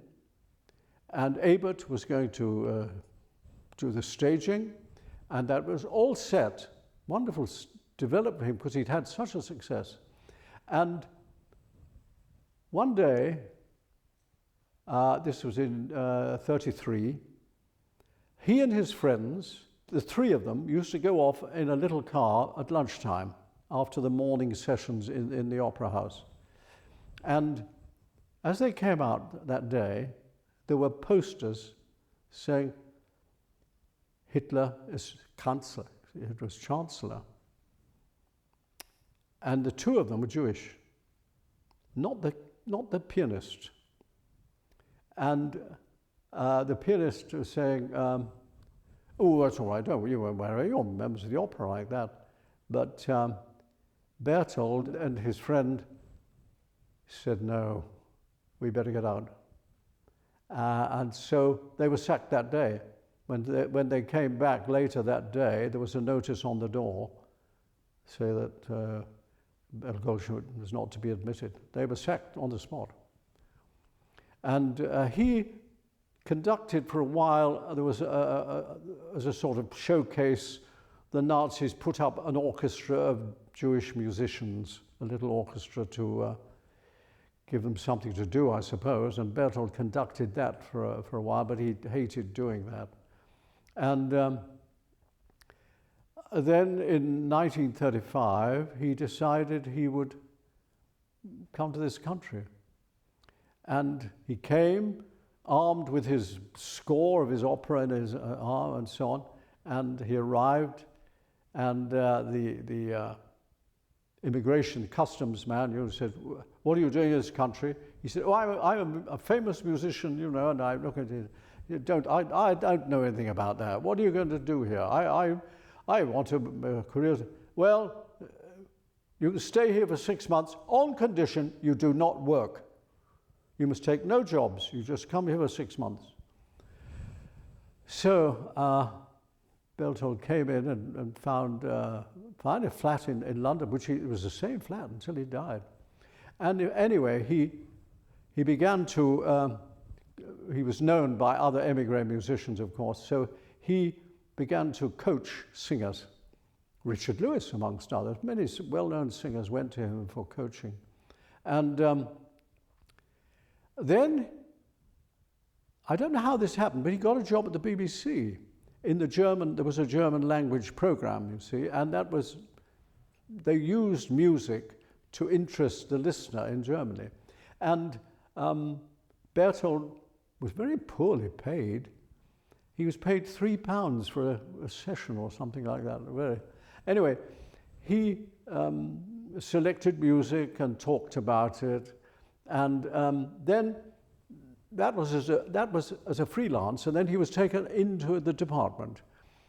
and Ebert was going to do the staging, and that was all set. Wonderful development for him because he'd had such a success. And one day, this was in 33, he and his friends, the three of them, used to go off in a little car at lunchtime after the morning sessions in the opera house. And as they came out that day, there were posters saying, Hitler is Kanzler, it was Chancellor. And the two of them were Jewish, not the pianist. And the pianist was saying, oh, that's all right, don't you worry, you're members of the opera like that. But Berthold and his friend said, no, we better get out. And so they were sacked that day. When they came back later that day, there was a notice on the door saying that Goldschmidt was not to be admitted. They were sacked on the spot. And he conducted for a while. There was as a sort of showcase, the Nazis put up an orchestra of Jewish musicians, a little orchestra to give them something to do, I suppose. And Berthold conducted that for a while, but he hated doing that. And then in 1935, he decided he would come to this country. And he came armed with his score of his opera in his arm and so on. And he arrived, and the immigration customs man said, "What are you doing in this country?" He said, "Oh, I'm a famous musician, you know, and I look at it. I don't know anything about that. What are you going to do here? I want a career." "Well, you can stay here for 6 months on condition you do not work. You must take no jobs. You just come here for 6 months." So Berthold came in and found a flat in London, which it was the same flat until he died. And anyway, he began to, he was known by other émigré musicians, of course, so he began to coach singers. Richard Lewis, amongst others. Many well-known singers went to him for coaching. And then, I don't know how this happened, but he got a job at the BBC. There was a German language program, you see, and they used music to interest the listener in Germany. And Berthold was very poorly paid. He was paid £3 for a session or something like that. Anyway, he selected music and talked about it, and then that was as a freelance, and then he was taken into the department.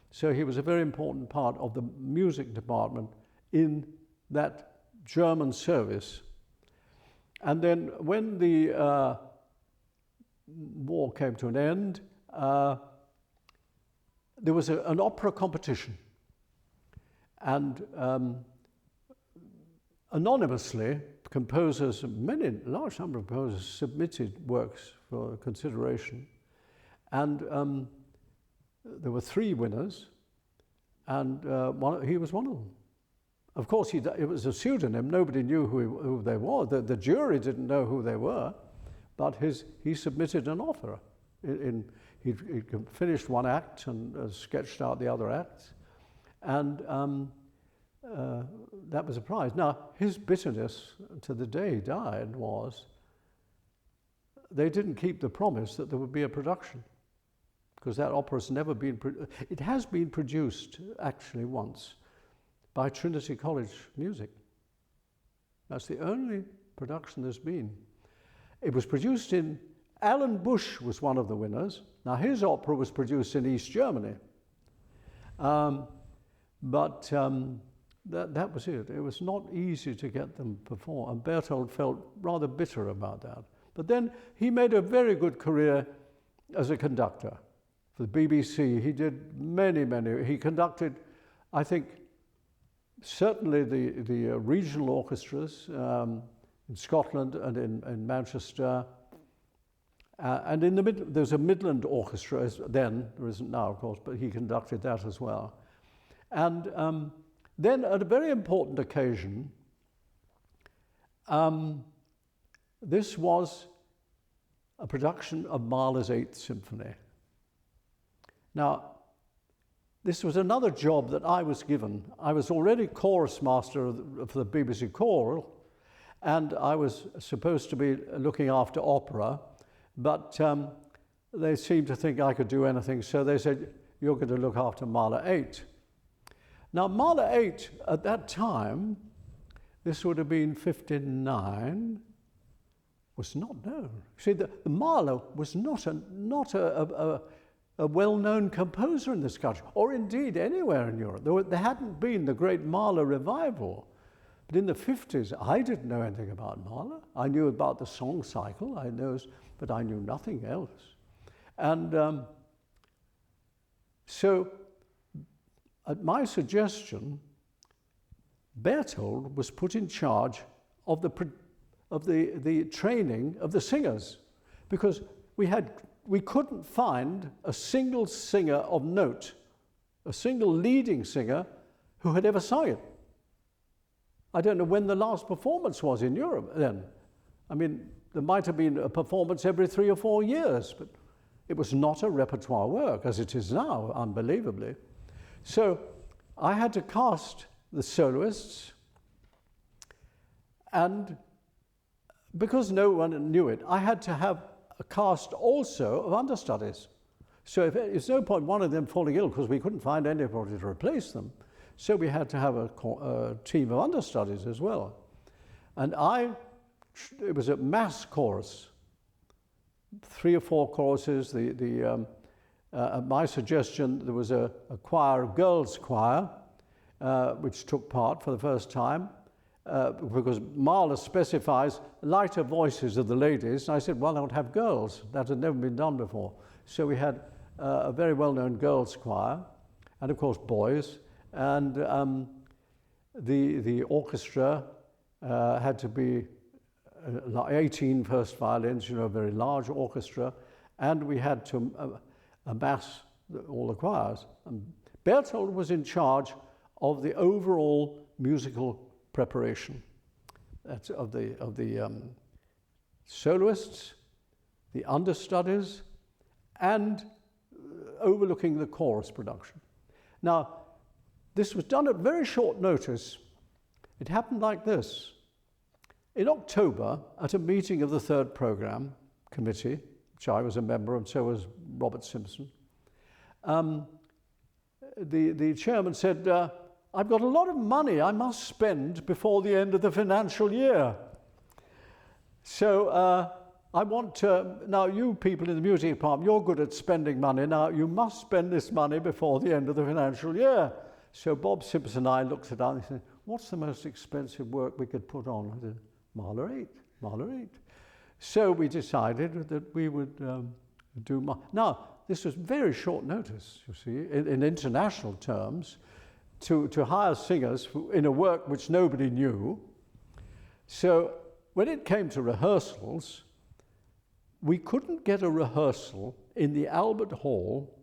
So he was a very important part of the music department in that German service. And then when the war came to an end, there was an opera competition. And anonymously, composers, large number of composers submitted works for consideration. And there were 3 winners, and he was one of them. Of course, it was a pseudonym. Nobody knew who they were. The jury didn't know who they were, but he submitted an offer. He finished one act and sketched out the other acts, and that was a prize. Now, his bitterness to the day he died was they didn't keep the promise that there would be a production, because that opera has never been it has been produced actually once by Trinity College Music. That's the only production there's been. It was produced in Alan Bush was one of the winners. Now, his opera was produced in East Germany, but that was it. It was not easy to get them perform, and Berthold felt rather bitter about that. But then he made a very good career as a conductor for the BBC. He did many. He conducted, I think, certainly the regional orchestras in Scotland and in Manchester. And in the there's a Midland orchestra then, there isn't now, of course, but he conducted that as well. And then at a very important occasion, this was a production of Mahler's 8th Symphony. Now, this was another job that I was given. I was already chorus master for the BBC choral, and I was supposed to be looking after opera, but they seemed to think I could do anything, so they said, "You're going to look after Mahler 8. Now, Mahler 8, at that time, this would have been 59, was not known. See, the Mahler was not a well-known composer in this country, or indeed anywhere in Europe. There hadn't been the great Mahler revival. But in the 50s, I didn't know anything about Mahler. I knew about the song cycle, but I knew nothing else. And so, at my suggestion, Berthold was put in charge of the training of the singers, because we couldn't find a single singer of note, a single leading singer who had ever sung it. I don't know when the last performance was in Europe then. I mean, there might have been a performance every 3 or 4 years, but it was not a repertoire work as it is now, unbelievably. So I had to cast the soloists, and because no one knew it, I had to have a cast also of understudies. So it's no point one of them falling ill because we couldn't find anybody to replace them. So we had to have a team of understudies as well. And it was a mass chorus, 3 or 4 choruses. At my suggestion, there was a choir, a girls' choir, which took part for the first time, because Mahler specifies lighter voices of the ladies. And I said, well, I would have girls. That had never been done before. So we had a very well-known girls' choir, and of course boys. And the orchestra had to be 18 first violins, a very large orchestra, and we had to amass all the choirs. Berthold was in charge of the overall musical preparation. That's of the soloists, the understudies, and overlooking the chorus production. Now, this was done at very short notice. It happened like this. In October, at a meeting of the third programme committee, which I was a member and so was Robert Simpson, the chairman said, I've got a lot of money I must spend before the end of the financial year. So I want to, now you people in the music department, you're good at spending money. Now you must spend this money before the end of the financial year. So Bob Simpson and I looked at it and said, what's the most expensive work we could put on? I said, Mahler 8, Mahler 8. So we decided that we would do Mahler. Now, this was very short notice, you see, in international terms, to hire singers in a work which nobody knew. So when it came to rehearsals, we couldn't get a rehearsal in the Albert Hall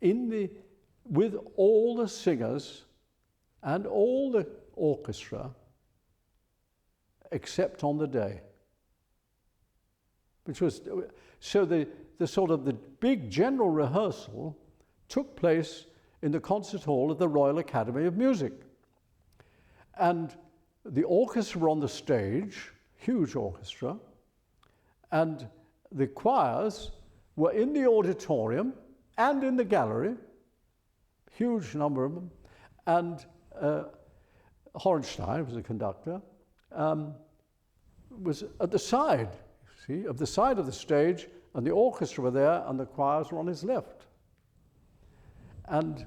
with all the singers and all the orchestra except on the day. Which was, so the sort of the big general rehearsal took place in the concert hall of the Royal Academy of Music. And the orchestra were on the stage, huge orchestra, and the choirs were in the auditorium and in the gallery, huge number of them, and Horenstein was the conductor, was at the side, you see, of the side of the stage, and the orchestra were there and the choirs were on his left. And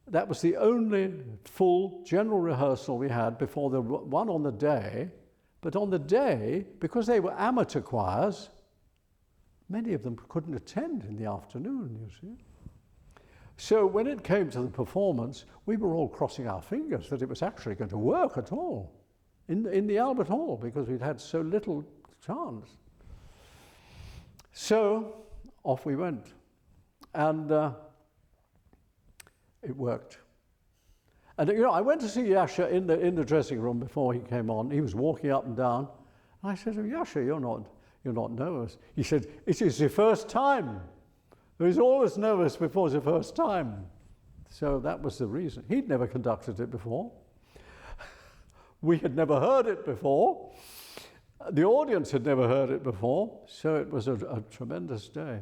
that was the only full general rehearsal we had before the one on the day. But on the day, because they were amateur choirs, many of them couldn't attend in the afternoon, you see. So when it came to the performance, we were all crossing our fingers that it was actually going to work at all in the Albert Hall, because we'd had so little chance. So off we went, and it worked. And I went to see Yasha in the dressing room before he came on. He was walking up and down. And I said, oh, Yasha, you're not nervous. He said, it is the first time. He's always nervous before it's the first time. So that was the reason. He'd never conducted it before. We had never heard it before. The audience had never heard it before. So it was a tremendous day.